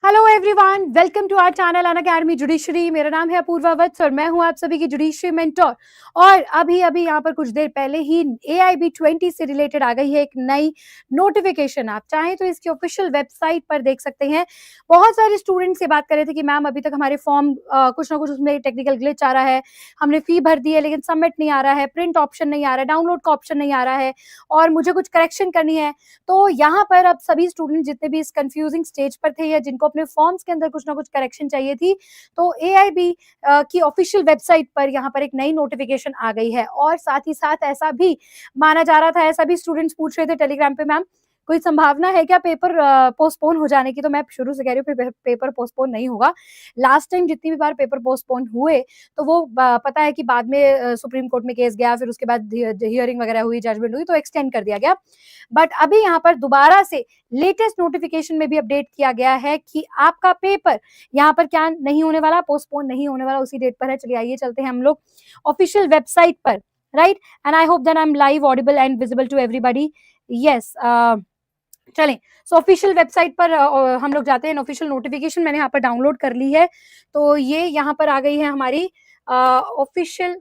Hello everyone, welcome to our channel Unacademy judiciary. मेरा नाम है अपूर्वा वत्स और मैं हूं आप सभी की जुडिशरी मेंटोर। और अभी अभी यहाँ पर कुछ देर पहले ही AIB 20 से रिलेटेड आ गई है एक नई नोटिफिकेशन। आप चाहें तो इसकी ऑफिशियल वेबसाइट पर देख सकते हैं। बहुत सारे स्टूडेंट्स से बात कर रहे थे कि मैम अभी तक हमारे फॉर्म कुछ ना कुछ उसमें टेक्निकल ग्लिच आ रहा है, हमने फी भर दी है लेकिन सबमिट नहीं आ रहा है, प्रिंट ऑप्शन नहीं आ रहा है, डाउनलोड का ऑप्शन नहीं आ रहा है और मुझे कुछ करेक्शन करनी है। तो यहाँ पर अब सभी स्टूडेंट जितने भी इस कंफ्यूजिंग स्टेज पर थे या जिनको अपने फॉर्म्स के अंदर कुछ ना कुछ करेक्शन चाहिए थी, तो AIB की ऑफिशियल वेबसाइट पर यहाँ पर एक नई नोटिफिकेशन आ गई है। और साथ ही साथ ऐसा भी माना जा रहा था, ऐसा भी स्टूडेंट्स पूछ रहे थे टेलीग्राम पे, मैम कोई संभावना है क्या पेपर पोस्टपोन हो जाने की? तो मैं शुरू से कह रही हूँ पेपर पोस्टपोन नहीं होगा। लास्ट टाइम जितनी भी बार पेपर पोस्टपोन हुए तो वो पता है कि बाद में सुप्रीम कोर्ट में केस गया, फिर उसके बाद हियरिंग वगैरह हुई, जजमेंट हुई, तो एक्सटेंड कर दिया गया। बट अभी यहाँ पर दोबारा से लेटेस्ट नोटिफिकेशन में भी अपडेट किया गया है कि आपका पेपर यहाँ पर क्या नहीं होने वाला, पोस्टपोन नहीं होने वाला, उसी डेट पर है। चलिए आइए चलते हैं हम लोग ऑफिशियल वेबसाइट पर, right. And I hope that I am live, audible and visible to everybody. Yes, चलें। सो ऑफिशियल वेबसाइट पर हम लोग जाते हैं। ऑफिशियल नोटिफिकेशन मैंने यहाँ पर डाउनलोड कर ली है, तो ये यहाँ पर आ गई है हमारी ऑफिशियल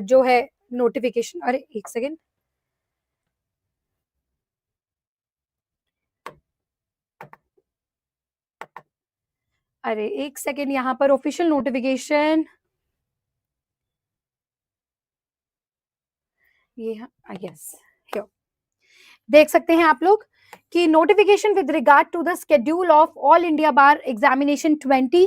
जो है नोटिफिकेशन। अरे एक सेकेंड, अरे एक सेकेंड, यहाँ पर ऑफिशियल नोटिफिकेशन ये, यस, देख सकते हैं आप लोग कि notification with regard to the schedule of all India bar examination 20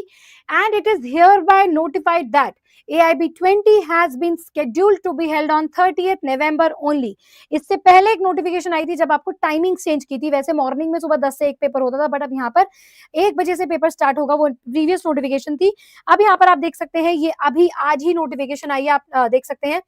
and it is hereby notified that AIB 20 has been scheduled to be held on 30th November only। इससे पहले एक नोटिफिकेशन आई थी जब आपको टाइमिंग चेंज की थी। वैसे morning में सुबह 10 से 1 पेपर होता था, बट अब यहाँ पर 1 बजे से पेपर स्टार्ट होगा, वो प्रीवियस नोटिफिकेशन थी। अब यहाँ पर आप देख सकते हैं ये अभी आज ही नोटिफिकेशन आई है। आप देख सकते हैं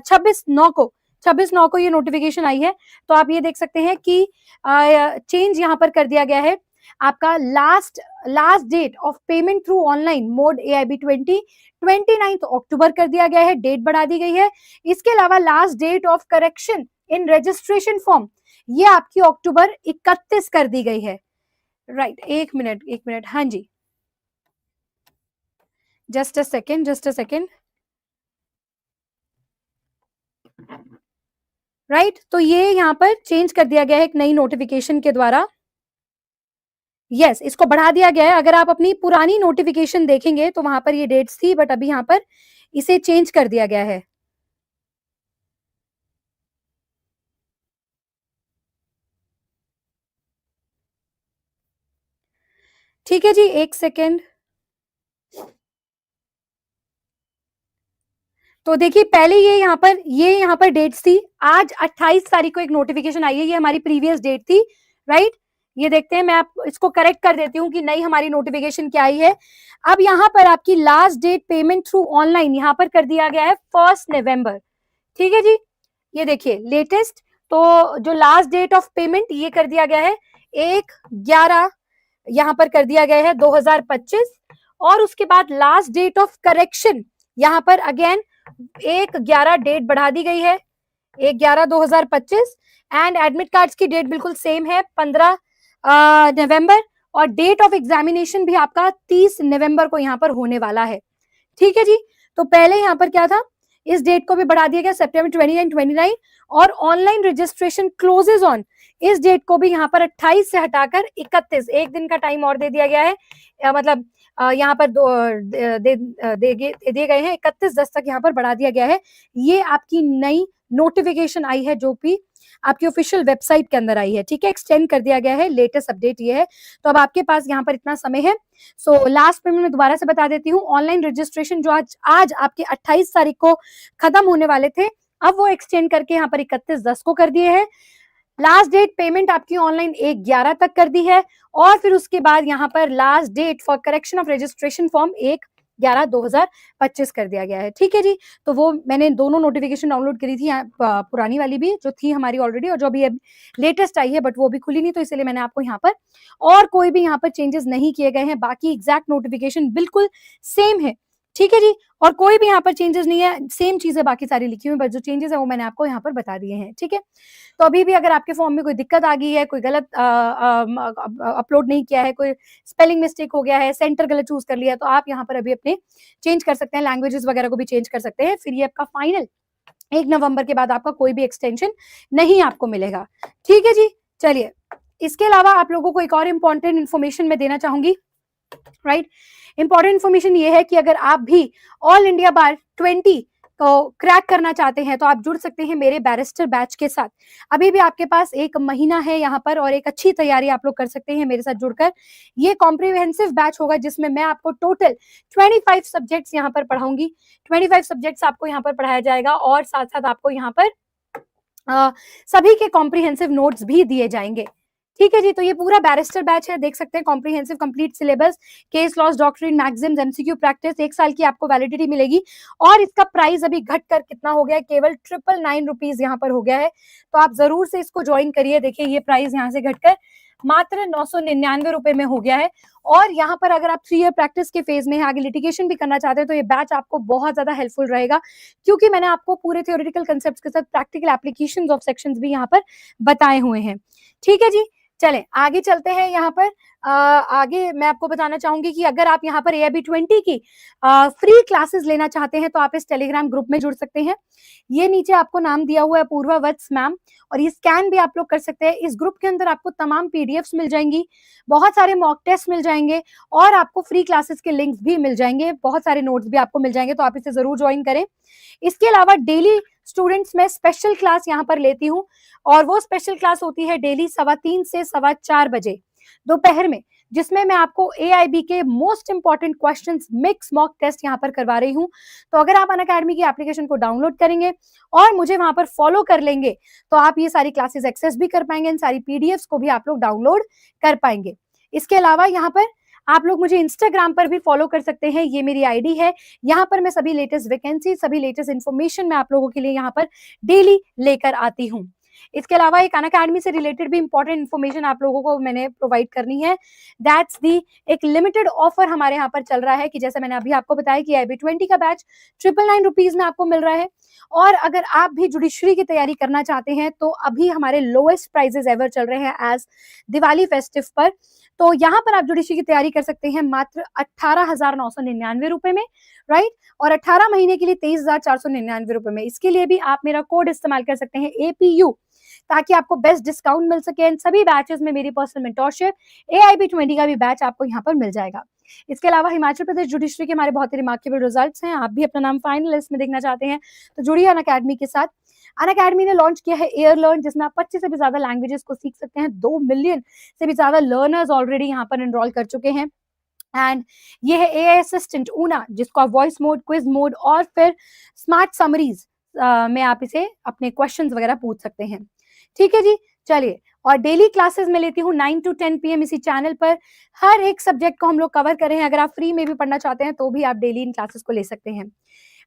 26/9 को ये नोटिफिकेशन आई है। तो आप ये देख सकते हैं कि चेंज यहाँ पर कर दिया गया है। आपका last date of payment through online mode AIB 20 29 अक्टूबर कर दिया गया है, डेट बढ़ा दी गई है। इसके अलावा last date of correction in registration form ये आपकी अक्टूबर 31 कर दी गई है, राइट। एक मिनट, हाँ जी, जस्ट अ सेकेंड, राइट। तो ये यहाँ पर चेंज कर दिया गया है एक नई नोटिफिकेशन के द्वारा। यस, इसको बढ़ा दिया गया है। अगर आप अपनी पुरानी नोटिफिकेशन देखेंगे तो वहां पर ये डेट्स थी, बट अभी यहाँ पर इसे चेंज कर दिया गया है। ठीक है जी, एक सेकेंड। तो देखिए पहले ये यहाँ पर डेट्स थी। आज 28 तारीख को एक नोटिफिकेशन आई है, ये हमारी प्रीवियस डेट थी, राइट। ये देखते हैं, मैं आप इसको करेक्ट कर देती हूँ कि नई हमारी नोटिफिकेशन क्या आई है। अब यहाँ पर आपकी last date payment through online यहाँ पर कर दिया गया है 1 नवंबर। ठीक है जी, ये देखिए लेटेस्ट। तो जो लास्ट डेट ऑफ पेमेंट ये कर दिया गया है 1/11 यहाँ पर कर दिया गया है 2025। और उसके बाद लास्ट डेट ऑफ करेक्शन यहाँ पर अगेन 1/11 डेट बढ़ा दी गई है, 1/11/2025। एंड एडमिट कार्ड्स की डेट बिल्कुल सेम है, 15 नवंबर। और डेट ऑफ एग्जामिनेशन भी आपका 30 नवंबर को यहाँ पर होने वाला है। ठीक है जी। तो पहले यहाँ पर क्या था, इस डेट को भी बढ़ा दिया गया September 29। और ऑनलाइन रजिस्ट्रेशन क्लोजेज ऑन, इस डेट को भी यहाँ पर 28 से हटाकर 31, एक दिन का टाइम और दे दिया गया है। मतलब यहाँ पर दे गए हैं 31/10 तक यहाँ पर बढ़ा दिया गया है। ये आपकी नई नोटिफिकेशन आई है जो भी आपकी ऑफिशियल वेबसाइट के अंदर आई है, ठीक है। एक्सटेंड कर दिया गया है, लेटेस्ट अपडेट ये है। तो अब आपके पास यहाँ पर इतना समय है। सो लास्ट पेमेंट में दोबारा से बता देती हूँ, ऑनलाइन रजिस्ट्रेशन जो आज आपके 28 तारीख को खत्म होने वाले थे, अब वो एक्सटेंड करके यहाँ पर 31/10 को कर दिए हैं। लास्ट डेट पेमेंट आपकी ऑनलाइन 1/11 तक कर दी है। और फिर उसके बाद यहाँ पर last date for correction of registration form 1/11/2025 कर दिया गया है। ठीक है जी। तो वो मैंने दोनों नोटिफिकेशन डाउनलोड करी थी, पुरानी वाली भी जो थी हमारी ऑलरेडी, और जो अभी लेटेस्ट आई है, बट वो भी खुली नहीं, तो इसलिए मैंने आपको यहाँ पर, और कोई भी यहाँ पर चेंजेस नहीं किए गए हैं। बाकी एग्जैक्ट नोटिफिकेशन बिल्कुल सेम है ठीक है जी। और कोई भी यहाँ पर चेंजेस नहीं है, सेम चीजें बाकी सारी लिखी हुई, बस जो चेंजेस है वो मैंने आपको यहाँ पर बता दिए हैं। ठीक है, तो अभी भी अगर आपके फॉर्म में कोई दिक्कत आ गई है, कोई गलत अपलोड नहीं किया है, कोई स्पेलिंग मिस्टेक हो गया है, सेंटर गलत चूज कर लिया है, तो आप यहाँ पर अभी अपने चेंज कर सकते हैं, लैंग्वेजेस वगैरह को भी चेंज कर सकते हैं। फिर ये आपका फाइनल 1 नवंबर के बाद आपका कोई भी एक्सटेंशन नहीं आपको मिलेगा। ठीक है जी। चलिए, इसके अलावा आप लोगों को एक और इम्पॉर्टेंट इन्फॉर्मेशन मैं देना चाहूंगी। राइट, इंपॉर्टेंट इन्फॉर्मेशन ये है कि अगर आप भी ऑल इंडिया बार 20 को क्रैक करना चाहते हैं तो आप जुड़ सकते हैं मेरे बैरिस्टर बैच के साथ। अभी भी आपके पास 1 महीना है यहाँ पर और एक अच्छी तैयारी आप लोग कर सकते हैं मेरे साथ जुड़कर। ये कॉम्प्रिहेंसिव बैच होगा जिसमें मैं आपको टोटल 25 सब्जेक्ट्स यहाँ पर पढ़ाऊंगी। 25 सब्जेक्ट्स आपको यहाँ पर पढ़ाया जाएगा और साथ साथ आपको यहाँ पर सभी के कॉम्प्रिहेंसिव नोट्स भी दिए जाएंगे। ठीक है जी। तो ये पूरा बैरिस्टर बैच है, देख सकते हैं, comprehensive complete syllabus, case laws, doctrine, Maxim's, MCQ practice, 1 साल की आपको वैलिडिटी मिलेगी। और इसका प्राइस अभी घट कर कितना हो गया है, केवल 999 रुपीज यहाँ पर हो गया है। तो आप जरूर से इसको ज्वाइन करिए। देखिए ये प्राइस यहाँ से घटकर मात्र 999 रुपए में हो गया है। और यहाँ पर अगर आप 3 ईयर प्रैक्टिस के फेज में है, आगे लिटिगेशन भी करना चाहते हैं, तो ये बैच आपको बहुत ज्यादा हेल्पफुल रहेगा, क्योंकि मैंने आपको पूरे थ्योरेटिकल कंसेप्ट के साथ प्रैक्टिकल एप्लीकेशंस ऑफ सेक्शंस भी यहाँ पर बताए हुए हैं। ठीक है जी। चलें आगे चलते हैं। यहाँ पर आगे मैं आपको बताना चाहूंगी कि अगर आप यहाँ पर AIB 20 की फ्री क्लासेस लेना चाहते हैं तो आप इस टेलीग्राम ग्रुप में जुड़ सकते हैं। ये नीचे आपको नाम दिया हुआ है पूर्वा वत्स मैम, और ये स्कैन भी आप लोग कर सकते हैं। इस ग्रुप के अंदर आपको तमाम PDFs मिल जाएंगी, बहुत सारे मॉक टेस्ट मिल जाएंगे और आपको फ्री क्लासेस के लिंक्स भी मिल जाएंगे, बहुत सारे नोट्स भी आपको मिल जाएंगे। तो आप इसे जरूर ज्वाइन करें। इसके अलावा डेली स्टूडेंट्स में स्पेशल क्लास यहाँ पर लेती हूँ, और वो स्पेशल क्लास होती है डेली 3:15 से 4:15 बजे दोपहर में, जिसमें मैं आपको AIB के most important questions mix mock test यहाँ पर करवा रही हूँ। तो अगर आप अनअकैडमी की एप्लीकेशन को डाउनलोड करेंगे और मुझे वहां पर फॉलो कर लेंगे तो आप ये सारी क्लासेस एक्सेस भी कर पाएंगे, इन सारी PDFs को भी आप लोग डाउनलोड कर पाएंगे। इसके अलावा यहाँ पर आप लोग मुझे इंस्टाग्राम पर भी फॉलो कर सकते हैं, ये मेरी आईडी है। यहाँ पर मैं सभी लेटेस्ट वैकेंसी, सभी लेटेस्ट इन्फॉर्मेशन मैं आप लोगों के लिए यहाँ पर डेली लेकर आती हूँ। इसके अलावा एक अनअकैडमी से रिलेटेड भी इंपॉर्टेंट इन्फॉर्मेशन आप लोगों को मैंने प्रोवाइड करनी है। दैट्स दी एक लिमिटेड ऑफर हमारे यहाँ पर चल रहा है कि जैसे मैंने अभी आपको बताया कि AIB 20 का बैच 999 रुपीज में आपको मिल रहा है। और अगर आप भी जुडिशरी की तैयारी करना चाहते हैं तो अभी हमारे लोएस्ट प्राइजेस एवर चल रहे हैं एज दिवाली फेस्टिव पर। तो यहाँ पर आप जुडिशरी की तैयारी कर सकते हैं मात्र 18,999 रुपए में, राइट, और 18 महीने के लिए 23,499 रुपए में। इसके लिए भी आप मेरा कोड इस्तेमाल कर सकते हैं APU, ताकि आपको बेस्ट डिस्काउंट मिल सके। इन सभी बैचेस में मेरी पर्सनल मेंटोरशिप, AIB 20 का भी बैच आपको यहाँ पर मिल जाएगा। इसके अलावा हिमाचल प्रदेश जुडिशरी के हमारे बहुत ही रिमार्केबल रिजल्ट्स हैं। आप भी अपना नाम फाइनल लिस्ट में देखना चाहते हैं तो जुड़िए अनअकैडमी के साथ। अनअकैडमी ने लॉन्च किया है एयर लर्न, जिसमें आप 25 से भी ज्यादा लैंग्वेजेस को सीख सकते हैं। 2 मिलियन से भी ज्यादा लर्नर्स ऑलरेडी यहाँ पर एनरोल कर चुके हैं। एंड ये है AI असिस्टेंट ऊना, जिसको आप वॉइस मोड, क्विज मोड और फिर स्मार्ट समरीज में आप इसे अपने क्वेश्चंस वगैरह पूछ सकते हैं। ठीक है जी। चलिए, और डेली क्लासेस में लेती हूँ 9 to 10 PM इसी चैनल पर। हर एक सब्जेक्ट को हम लोग कवर कर रहे हैं। अगर आप फ्री में भी पढ़ना चाहते हैं तो भी आप डेली इन क्लासेस को ले सकते हैं,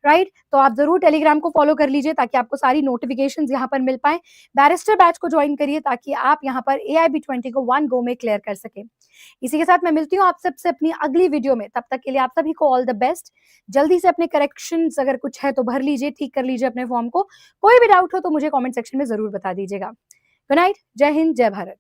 राइट। तो आप जरूर टेलीग्राम को फॉलो कर लीजिए ताकि आपको सारी नोटिफिकेशंस यहाँ पर मिल पाए। बैरिस्टर बैच को ज्वाइन करिए ताकि आप यहाँ पर AIB 20 को 1 गो में क्लियर कर सके। इसी के साथ मैं मिलती हूँ आप सबसे अपनी अगली वीडियो में। तब तक के लिए आप सभी को ऑल द बेस्ट। जल्दी से अपने करेक्शंस अगर कुछ है तो भर लीजिए, ठीक कर लीजिए अपने फॉर्म को। कोई भी डाउट हो तो मुझे कॉमेंट सेक्शन में जरूर बता दीजिएगा। गुड नाइट, जय हिंद, जय भारत।